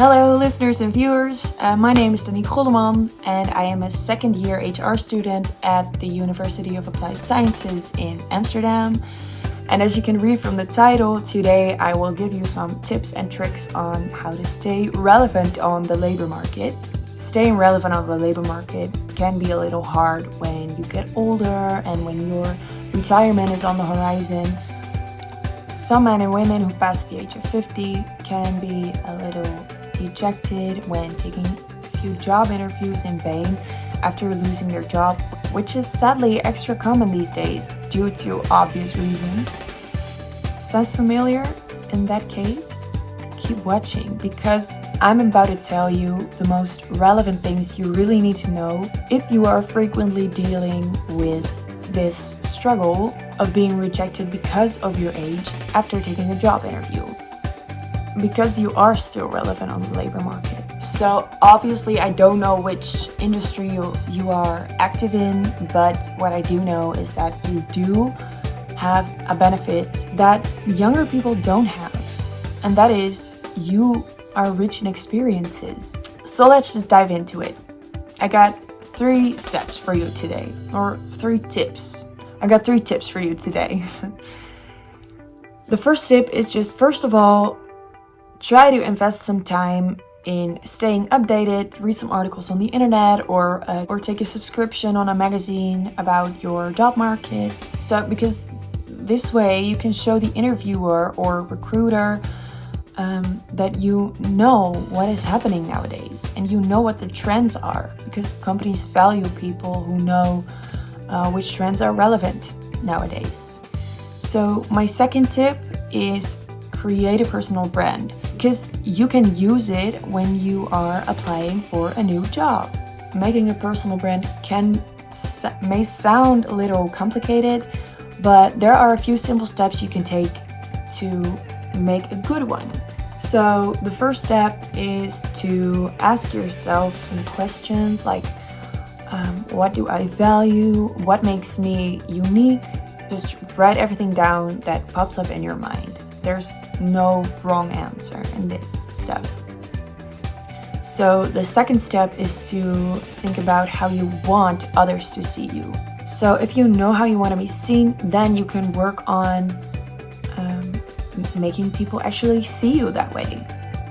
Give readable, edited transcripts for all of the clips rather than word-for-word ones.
Hello listeners and viewers, my name is Danique Golleman and I am a second year HR student at the University of Applied Sciences in Amsterdam. And as you can read from the title, today I will give you some tips and tricks on how to stay relevant on the labor market. Staying relevant on the labor market can be a little hard when you get older and when your retirement is on the horizon. Some men and women who pass the age of 50 can be a little dejected when taking a few job interviews in vain after losing their job, which is sadly extra common these days due to obvious reasons. Sounds familiar? In that case, keep watching because I'm about to tell you the most relevant things you really need to know if you are frequently dealing with this struggle of being rejected because of your age after taking a job interview. Because you are still relevant on the labor market. So obviously I don't know which industry you are active in, but what I do know is that you do have a benefit that younger people don't have. And that is you are rich in experiences. So let's just dive into it. I got 3 steps for you today, or 3 tips. I got 3 tips for you today. The first tip is just, first of all, try to invest some time in staying updated, read some articles on the internet, or take a subscription on a magazine about your job market. So because this way you can show the interviewer or recruiter that you know what is happening nowadays and you know what the trends are, because companies value people who know which trends are relevant nowadays. So my second tip is create a personal brand, because you can use it when you are applying for a new job. Making a personal brand may sound a little complicated, but there are a few simple steps you can take to make a good one. So the first step is to ask yourself some questions like, what do I value? What makes me unique? Just write everything down that pops up in your mind. There's no wrong answer in this step. So the second step is to think about how you want others to see you. So if you know how you want to be seen, then you can work on making people actually see you that way.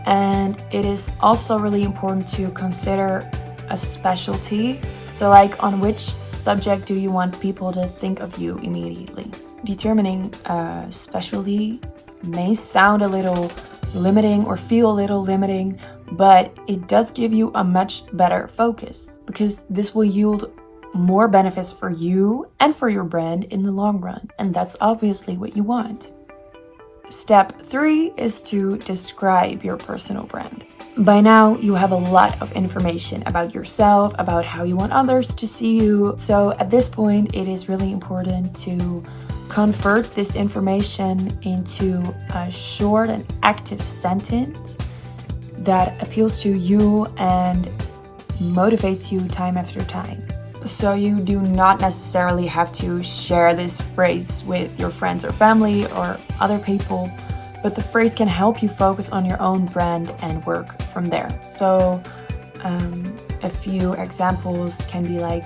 And it is also really important to consider a specialty. So like, on which subject do you want people to think of you immediately? Determining a specialty may sound a little limiting or feel a little limiting, but it does give you a much better focus, because this will yield more benefits for you and for your brand in the long run, and that's obviously what you want. Step 3 is to describe your personal brand. By now, you have a lot of information about yourself, about how you want others to see you. So at this point, it is really important to convert this information into a short and active sentence that appeals to you and motivates you time after time. So you do not necessarily have to share this phrase with your friends or family or other people, but the phrase can help you focus on your own brand and work from there. So a few examples can be like,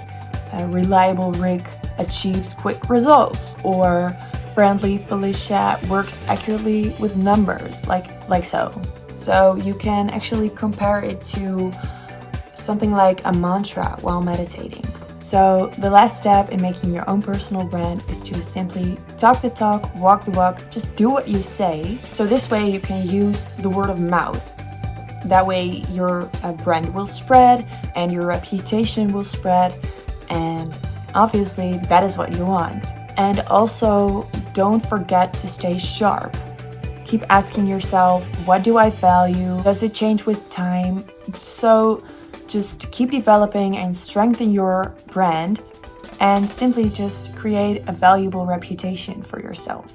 reliable Rick achieves quick results, or friendly Felicia works accurately with numbers, like so. So you can actually compare it to something like a mantra while meditating. So the last step in making your own personal brand is to simply talk the talk, walk the walk, just do what you say. So this way you can use the word of mouth. That way your brand will spread and your reputation will spread, and obviously that is what you want. And also, don't forget to stay sharp. Keep asking yourself, what do I value? Does it change with time? So just keep developing and strengthen your brand, and simply just create a valuable reputation for yourself.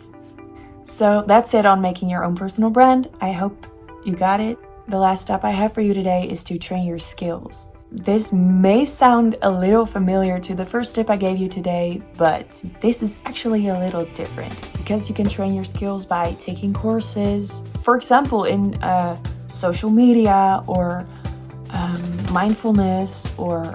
So that's it on making your own personal brand. I hope you got it. The last step I have for you today is to train your skills. This may sound a little familiar to the first tip I gave you today, but this is actually a little different, because you can train your skills by taking courses. For example, in social media or mindfulness or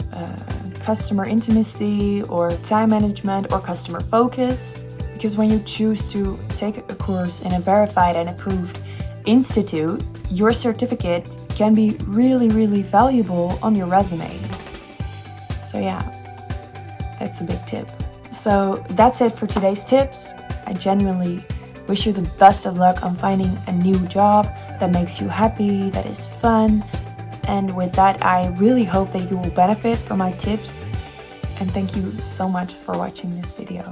customer intimacy or time management or customer focus. Because when you choose to take a course in a verified and approved institute, your certificate can be really, really valuable on your resume. So yeah, that's a big tip. So that's it for today's tips. I genuinely wish you the best of luck on finding a new job that makes you happy, that is fun. And with that, I really hope that you will benefit from my tips. And thank you so much for watching this video.